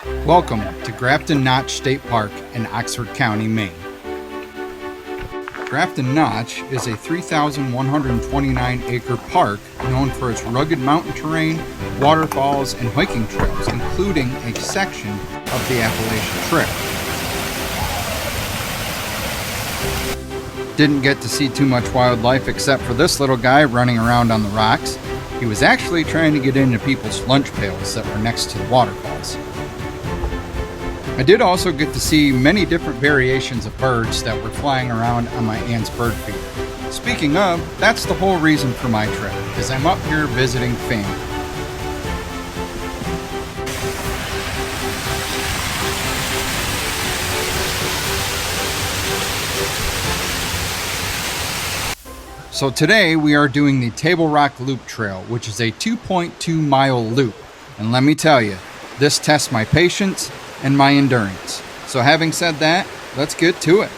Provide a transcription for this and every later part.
Welcome to Grafton Notch State Park in Oxford County, Maine. Grafton Notch is a 3,129-acre park known for its rugged mountain terrain, waterfalls, and hiking trails, including a section of the Appalachian Trail. Didn't get to see too much wildlife except for this little guy running around on the rocks. He was actually trying to get into people's lunch pails that were next to the waterfalls. I did also get to see many different variations of birds that were flying around on my aunt's bird feeder. Speaking of, that's the whole reason for my trip, is I'm up here visiting family. So today we are doing the Tablerock Loop Trail, which is a 2.2 mile loop. And let me tell you, this tests my patience and my endurance. So having said that, let's get to it.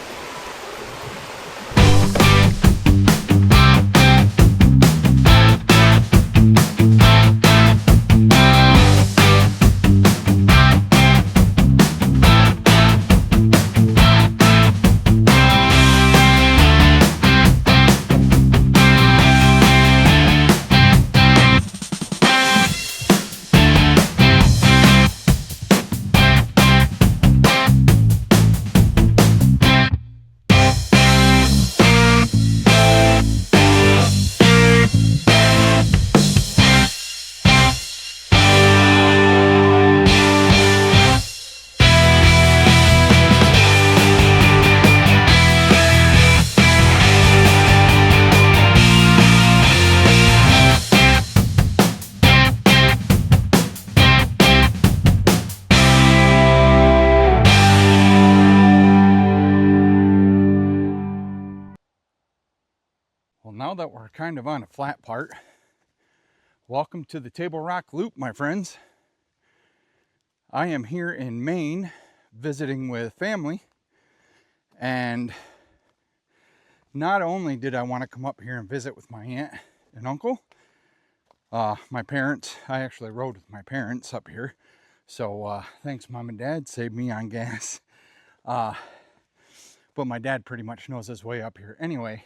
Well, now that we're kind of on a flat part, welcome to the Tablerock Loop, my friends. I am here in Maine visiting with family, and not only did I want to come up here and visit with my aunt and uncle, my parents, I actually rode with my parents up here, so thanks Mom and Dad, saved me on gas. But my dad pretty much knows his way up here anyway.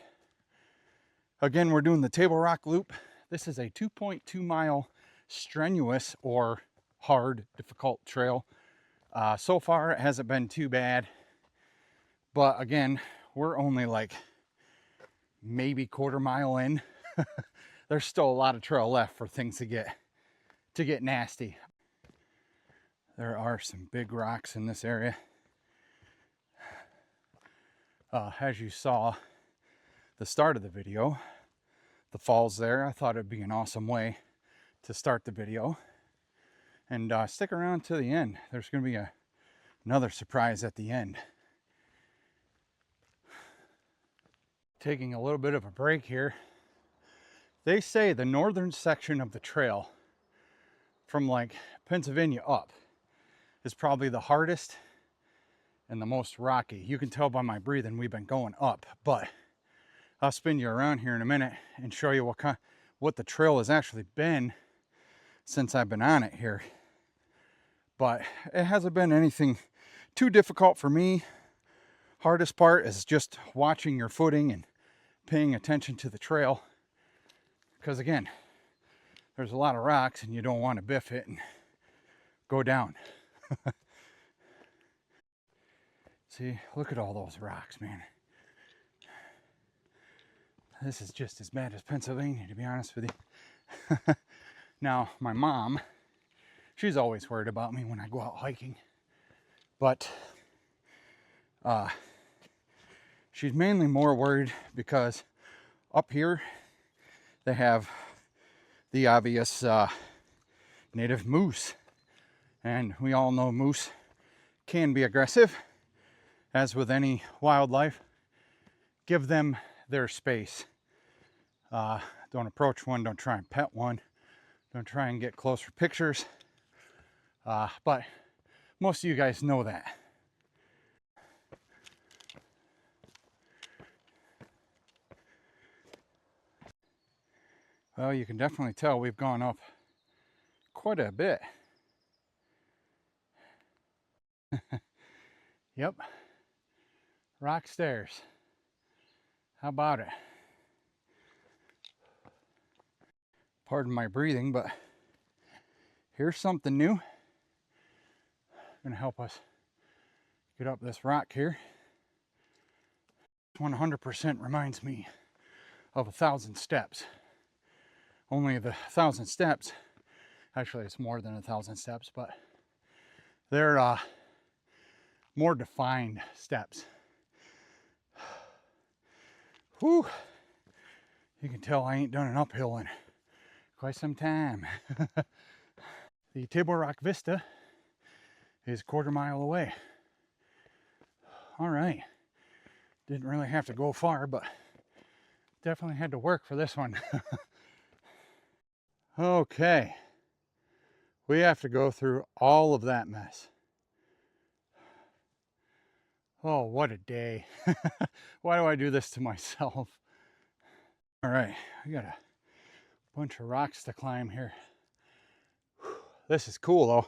Again, we're doing the Tablerock Loop. This is a 2.2 mile strenuous or hard, difficult trail. So far, it hasn't been too bad. But again, we're only like maybe quarter mile in. There's still a lot of trail left for things to get nasty. There are some big rocks in this area. As you saw, the start of the video, the falls there, I thought it'd be an awesome way to start the video. And stick around to the end. There's going to be another surprise at the end. Taking a little bit of a break here. They say the northern section of the trail from like Pennsylvania up is probably the hardest and the most rocky. You can tell by my breathing we've been going up, but I'll spin you around here in a minute and show you what the trail has actually been since I've been on it here. But it hasn't been anything too difficult for me. Hardest part is just watching your footing and paying attention to the trail. Because again, there's a lot of rocks and you don't want to biff it and go down. See, look at all those rocks, man. This is just as bad as Pennsylvania, to be honest with you. Now, my mom, she's always worried about me when I go out hiking. But she's mainly more worried because up here they have the obvious native moose. And we all know moose can be aggressive, as with any wildlife. Give them their space. Don't approach one, don't try and pet one, don't try and get closer pictures. But most of you guys know that. Well, you can definitely tell we've gone up quite a bit. Yep, rock stairs. How about it? Pardon my breathing, but here's something new. Gonna help us get up this rock here. 100% reminds me of 1,000 steps. Only the 1,000 steps, actually it's more than 1,000 steps, but they're more defined steps. Whew, you can tell I ain't done an uphill in quite some time. The Tablerock Vista is a quarter mile away. All right, didn't really have to go far, but definitely had to work for this one. Okay, we have to go through all of that mess. Oh, what a day. Why do I do this to myself? All right, I got a bunch of rocks to climb here. This is cool though.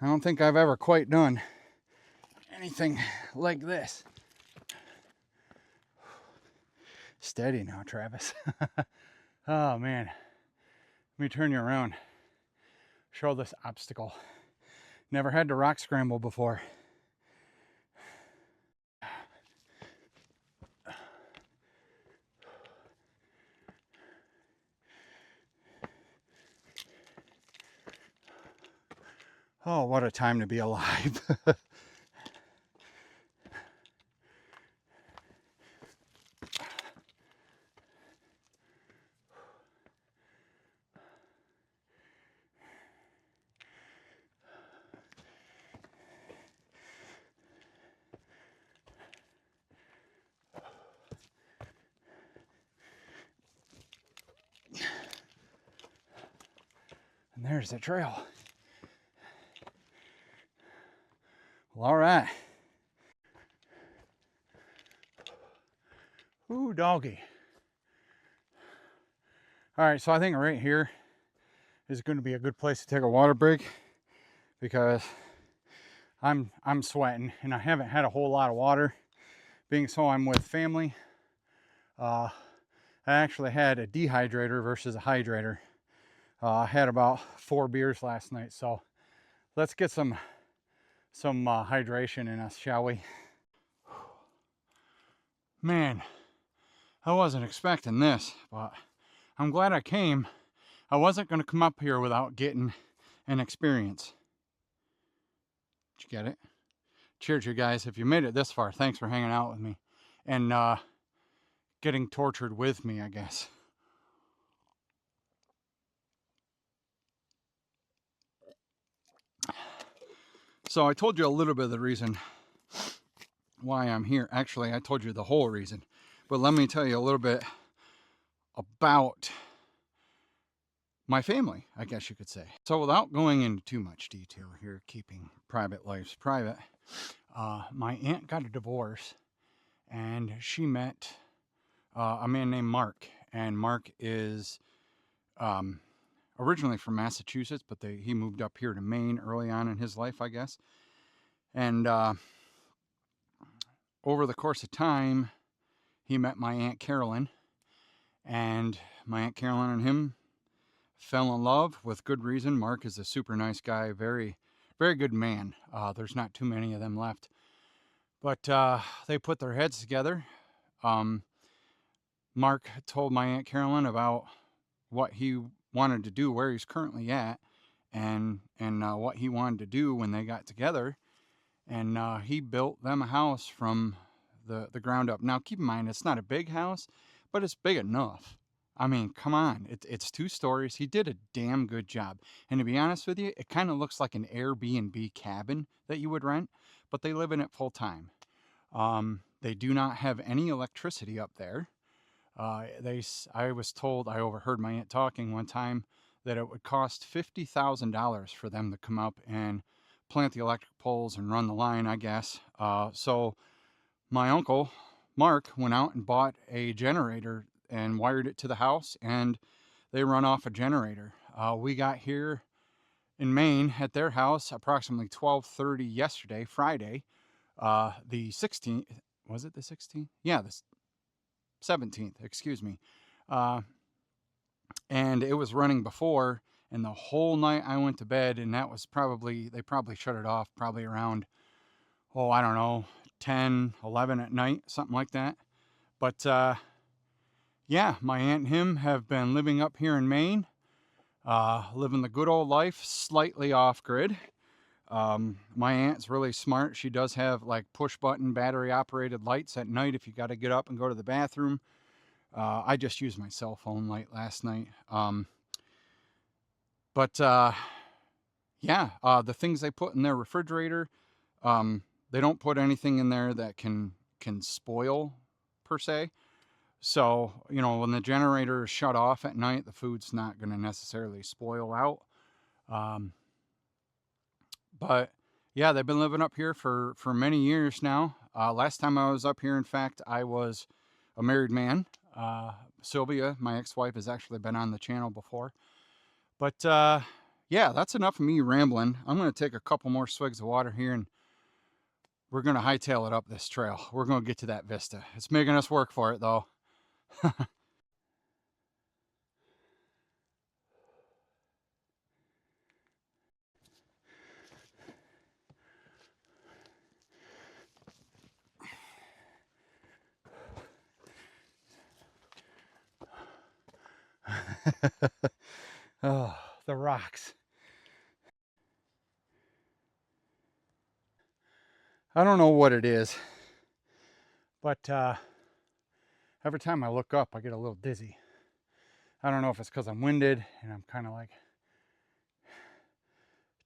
I don't think I've ever quite done anything like this. Steady now, Travis. Oh man, let me turn you around. Show this obstacle. Never had to rock scramble before. Oh, what a time to be alive. And there's the trail. Well, all right. Ooh, doggy. All right, so I think right here is going to be a good place to take a water break because I'm sweating and I haven't had a whole lot of water. Being so I'm with family, I actually had a dehydrator versus a hydrator. I had about 4 beers last night, so let's get some hydration in us, shall we? Man, I wasn't expecting this, but I'm glad I came. I wasn't going to come up here without getting an experience. Did you get it? Cheers, you guys. If you made it this far, thanks for hanging out with me and getting tortured with me, I guess. So I told you a little bit of the reason why I'm here. Actually, I told you the whole reason, but let me tell you a little bit about my family, I guess you could say. So without going into too much detail here, keeping private lives private, my aunt got a divorce and she met a man named Mark. And Mark is originally from Massachusetts, but he moved up here to Maine early on in his life, I guess. And over the course of time, he met my Aunt Carolyn, and my Aunt Carolyn and him fell in love with good reason. Mark is a super nice guy, very, very good man. There's not too many of them left, but they put their heads together. Mark told my Aunt Carolyn about what he wanted to do, where he's currently at, and what he wanted to do when they got together. And he built them a house from the ground up. Now, keep in mind, it's not a big house, but it's big enough. I mean, come on. It's 2 stories. He did a damn good job. And to be honest with you, it kind of looks like an Airbnb cabin that you would rent, but they live in it full time. They do not have any electricity up there. I was told, I overheard my aunt talking one time, that it would cost $50,000 for them to come up and plant the electric poles and run the line, I guess. So my uncle, Mark, went out and bought a generator and wired it to the house, and they run off a generator. We got here in Maine at their house approximately 12:30 yesterday, Friday, the 16th. Was it the 16th? Yeah, the 17th, excuse me. And it was running before, and the whole night I went to bed, and that was probably, they probably shut it off probably around, oh, I don't know, 10, 11 at night, something like that. But yeah, my aunt and him have been living up here in Maine, living the good old life, slightly off grid. My aunt's really smart. She does have like push button battery operated lights at night if you got to get up and go to the bathroom. I just used my cell phone light last night. But yeah, the things they put in their refrigerator, they don't put anything in there that can spoil per se. So, you know, when the generator is shut off at night, the food's not going to necessarily spoil out. But yeah, they've been living up here for many years now. Last time I was up here, in fact, I was a married man. Sylvia, my ex-wife, has actually been on the channel before. But yeah, that's enough of me rambling. I'm going to take a couple more swigs of water here, and we're going to hightail it up this trail. We're going to get to that vista. It's making us work for it, though. Oh, the rocks. I don't know what it is, but every time I look up, I get a little dizzy. I don't know if it's because I'm winded and I'm kind of like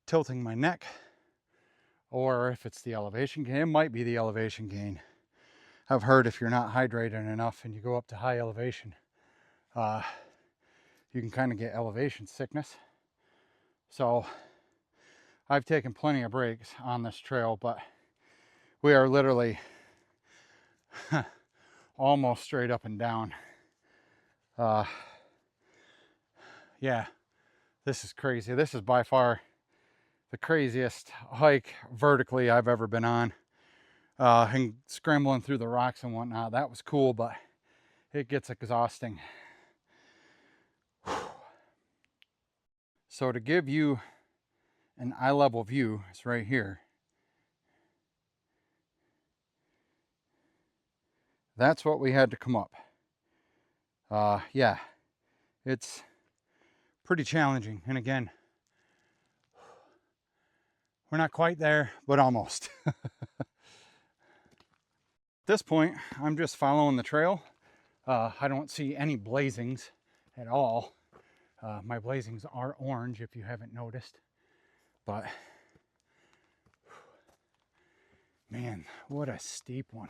tilting my neck, or if it's the elevation gain. It might be the elevation gain. I've heard if you're not hydrated enough and you go up to high elevation, you can kind of get elevation sickness. So I've taken plenty of breaks on this trail, but we are literally almost straight up and down. Yeah, this is crazy. This is by far the craziest hike vertically I've ever been on. And scrambling through the rocks and whatnot, that was cool, but it gets exhausting. So to give you an eye level view, it's right here. That's what we had to come up. Yeah, it's pretty challenging. And again, we're not quite there, but almost. At this point, I'm just following the trail. I don't see any blazings at all. My blazings are orange, if you haven't noticed. But, man, what a steep one.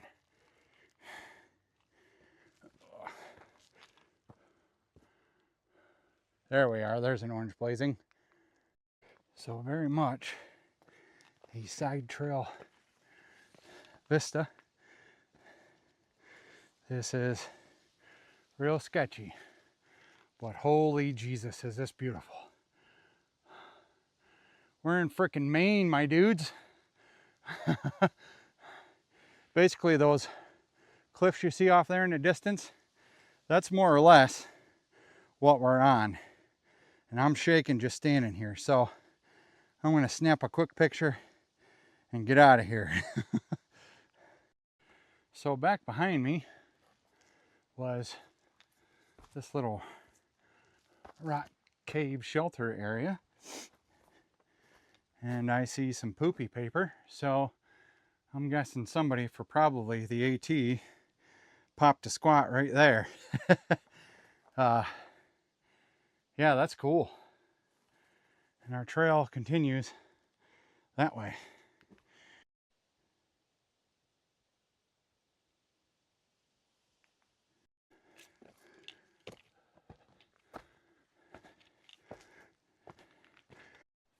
There we are. There's an orange blazing. So very much a side trail vista. This is real sketchy, but holy Jesus, is this beautiful. We're in frickin' Maine, my dudes. Basically, those cliffs you see off there in the distance, that's more or less what we're on. And I'm shaking just standing here. So I'm going to snap a quick picture and get out of here. So back behind me was this little rock cave shelter area. And I see some poopy paper. So I'm guessing somebody for probably the AT popped a squat right there. Yeah, that's cool. And our trail continues that way.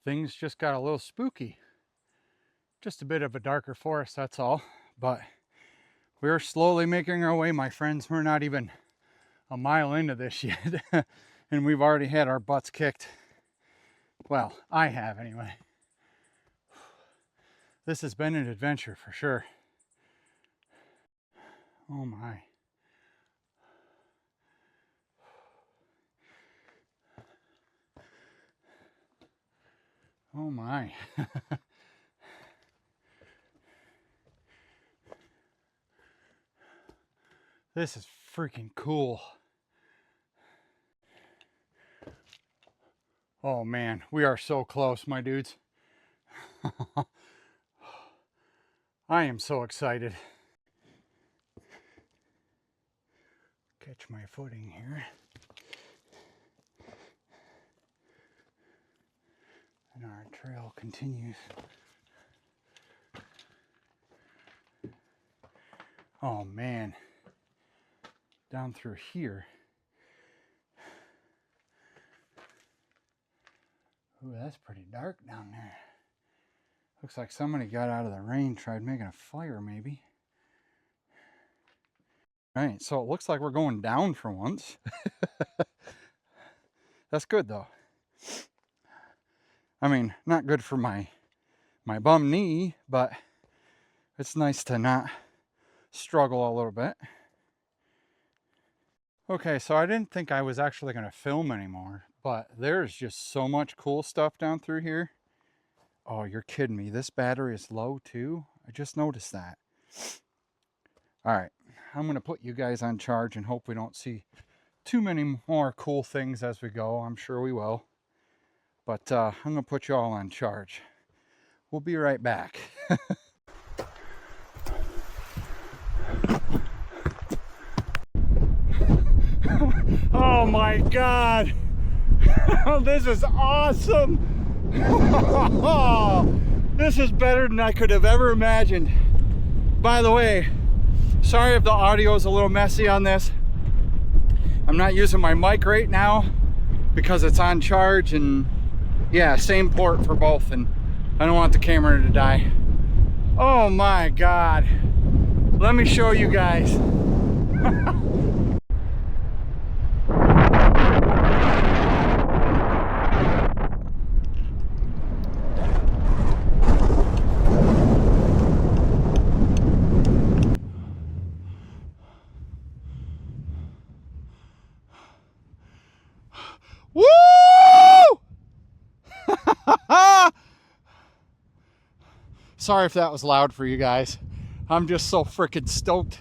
Things just got a little spooky. Just a bit of a darker forest, that's all. But we're slowly making our way, my friends. We're not even a mile into this yet. And we've already had our butts kicked Well, I have anyway. This has been an adventure for sure. Oh my. Oh my. This is freaking cool. Oh man, we are so close, my dudes. I am so excited. Catch my footing here. And our trail continues. Oh man. Down through here. Ooh, that's pretty dark down there. Looks like somebody got out of the rain, tried making a fire maybe. All right, so it looks like we're going down for once. That's good though. I mean, not good for my bum knee, but it's nice to not struggle a little bit. Okay, so I didn't think I was actually going to film anymore, but there's just so much cool stuff down through here. Oh, you're kidding me. This battery is low too. I just noticed that. All right, I'm going to put you guys on charge and hope we don't see too many more cool things as we go. I'm sure we will. But I'm going to put you all on charge. We'll be right back. Oh my God. This is awesome. This is better than I could have ever imagined. By the way, sorry if the audio is a little messy on this. I'm not using my mic right now because it's on charge, and yeah, same port for both, and I don't want the camera to die. Oh my God. Let me show you guys. Woo! Sorry if that was loud for you guys. I'm just so freaking stoked.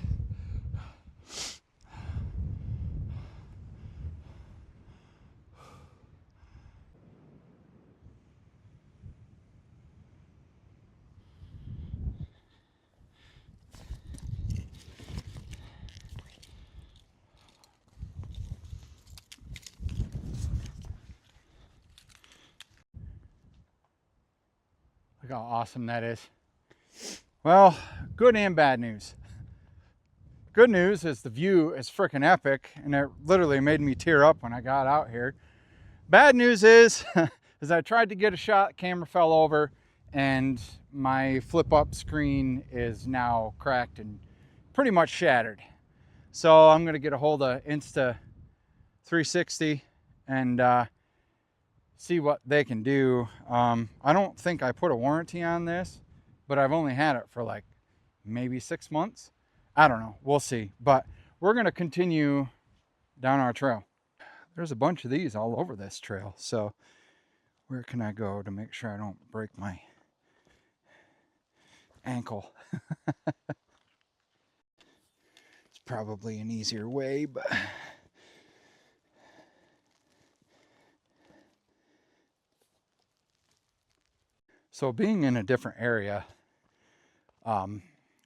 Look how awesome that is. Well, good and bad news. Good news is the view is freaking epic, and it literally made me tear up when I got out here. Bad news is I tried to get a shot, camera fell over, and my flip up screen is now cracked and pretty much shattered. So I'm gonna get a hold of Insta360 and see what they can do. I don't think I put a warranty on this, but I've only had it for like maybe 6 months. I don't know, we'll see. But we're gonna continue down our trail. There's a bunch of these all over this trail. So where can I go to make sure I don't break my ankle? It's probably an easier way, but so being in a different area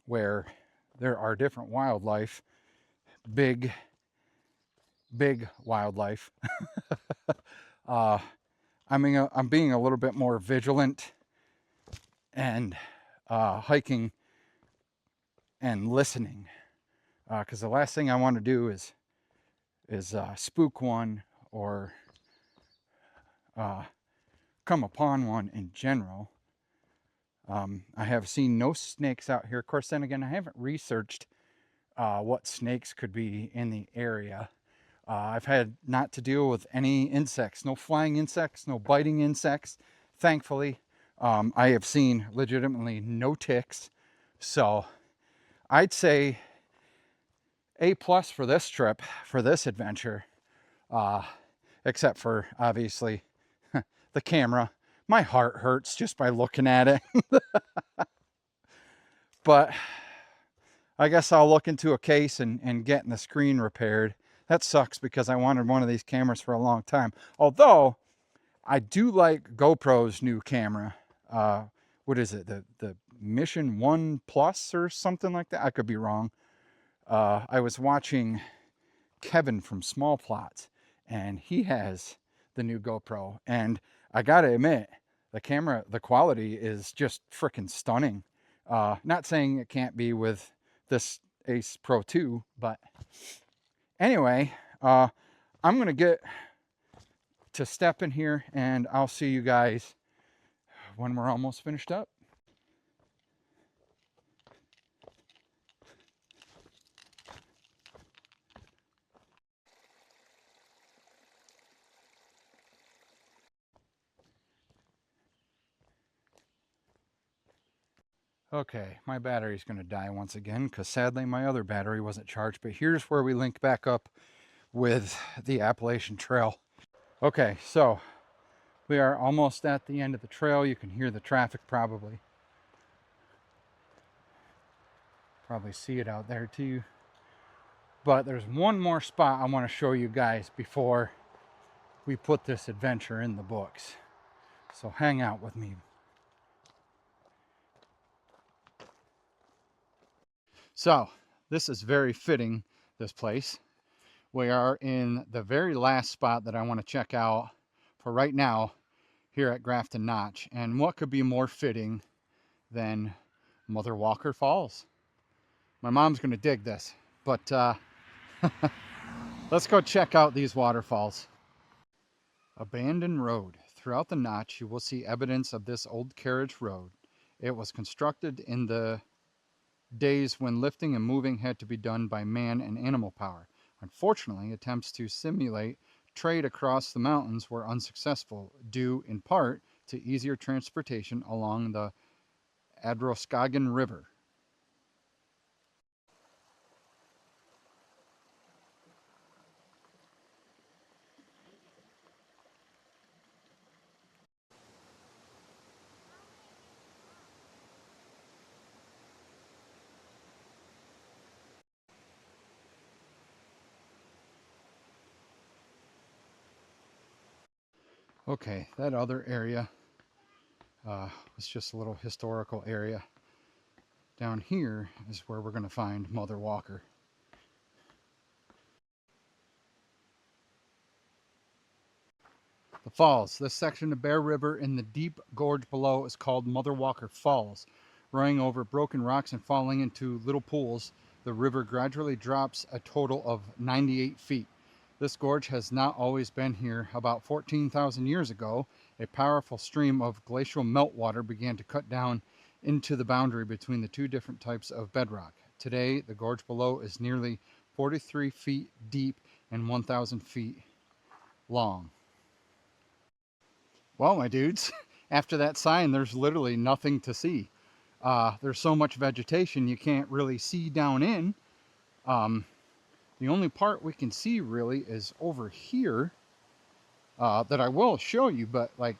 where there are different wildlife, big wildlife, I'm being a little bit more vigilant and hiking and listening, because the last thing I want to do is spook one or come upon one in general. I have seen no snakes out here. Of course, then again, I haven't researched what snakes could be in the area. I've had not to deal with any insects, no flying insects, no biting insects, thankfully. I have seen legitimately no ticks. So I'd say A plus for this trip, for this adventure, except for obviously the camera. My heart hurts just by looking at it. But I guess I'll look into a case and getting the screen repaired. That sucks because I wanted one of these cameras for a long time. Although I do like GoPro's new camera. What is it? The Mission 1 Plus or something like that? I could be wrong. I was watching Kevin from Small Plots, and he has the new GoPro. And I gotta admit, the camera, the quality is just freaking stunning. Not saying it can't be with this Ace Pro 2, but anyway, I'm gonna get to step in here and I'll see you guys when we're almost finished up. Okay, my battery's going to die once again because sadly my other battery wasn't charged, but here's where we link back up with the Appalachian Trail. Okay, so we are almost at the end of the trail. You can hear the traffic probably see it out there too. But there's one more spot I want to show you guys before we put this adventure in the books. So hang out with me. So this is very fitting, this place. We are in the very last spot that I want to check out for right now here at Grafton Notch. And what could be more fitting than Mother Walker Falls? My mom's going to dig this, but let's go check out these waterfalls. Abandoned road. Throughout the notch, you will see evidence of this old carriage road. It was constructed in the days when lifting and moving had to be done by man and animal power. Unfortunately, attempts to simulate trade across the mountains were unsuccessful, due in part to easier transportation along the Androscoggin River. Okay, that other area was just a little historical area. Down here is where we're going to find Mother Walker. The falls. This section of Bear River in the deep gorge below is called Mother Walker Falls. Running over broken rocks and falling into little pools, the river gradually drops a total of 98 feet. This gorge has not always been here. About 14,000 years ago, a powerful stream of glacial meltwater began to cut down into the boundary between the two different types of bedrock. Today, the gorge below is nearly 43 feet deep and 1,000 feet long. Well, my dudes, after that sign, there's literally nothing to see. There's so much vegetation you can't really see down in. The only part we can see really is over here that I will show you, but like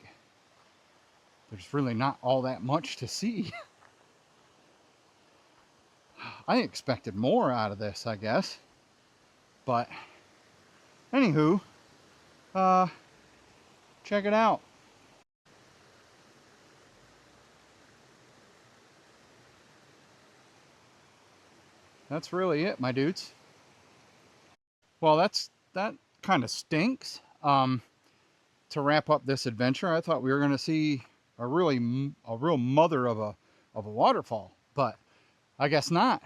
there's really not all that much to see. I expected more out of this, I guess. But anywho, check it out. That's really it, my dudes. Well, that kind of stinks. To wrap up this adventure, I thought we were going to see a real mother of a waterfall, but I guess not.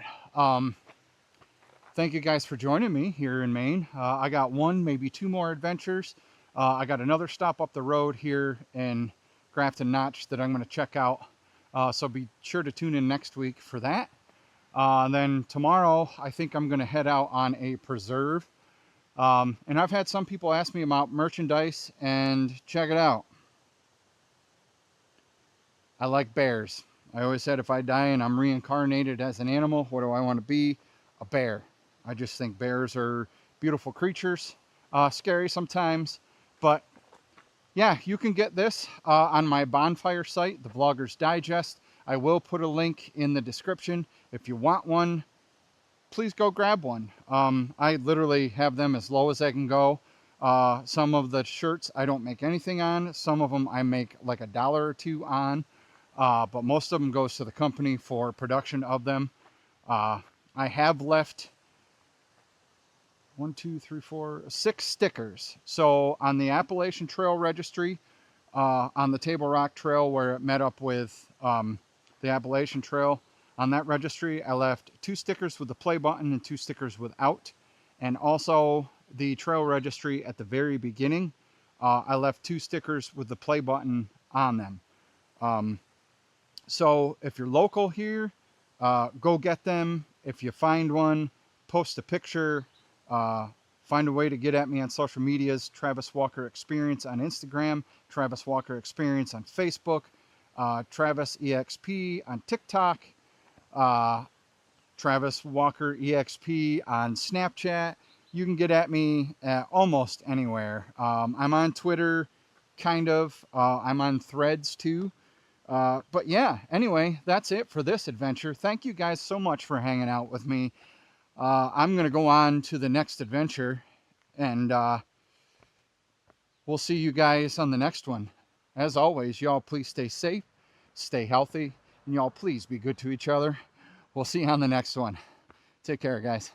Thank you guys for joining me here in Maine. I got one, maybe two more adventures. I got another stop up the road here in Grafton Notch that I'm going to check out. So be sure to tune in next week for that. And then tomorrow, I think I'm going to head out on a preserve And I've had some people ask me about merchandise, and check it out. I like bears. I always said if I die and I'm reincarnated as an animal, what do I want to be? A bear. I just think bears are beautiful creatures. Scary sometimes, but yeah, you can get this on my bonfire site, the Vlogger's Digest. I will put a link in the description. If you want one, please go grab one. I literally have them as low as I can go. Some of the shirts I don't make anything on. Some of them I make like $1 or $2 on. But most of them goes to the company for production of them. I have left 6 stickers. So on the Appalachian Trail Registry, on the Tablerock Trail where it met up with the Appalachian Trail, on that registry, I left 2 stickers with the play button and 2 stickers without. And also the trail registry at the very beginning, I left 2 stickers with the play button on them. So if you're local here, go get them. If you find one, post a picture. Find a way to get at me on social medias. Travis Walker Experience on Instagram, Travis Walker Experience on Facebook, Travis EXP on TikTok, Travis Walker EXP on Snapchat. You can get at me at almost anywhere. I'm on Twitter, kind of. I'm on Threads too. But yeah, anyway, that's it for this adventure. Thank you guys so much for hanging out with me. I'm going to go on to the next adventure, and we'll see you guys on the next one. As always, y'all please stay safe, stay healthy, and y'all please be good to each other. We'll see you on the next one. Take care, guys.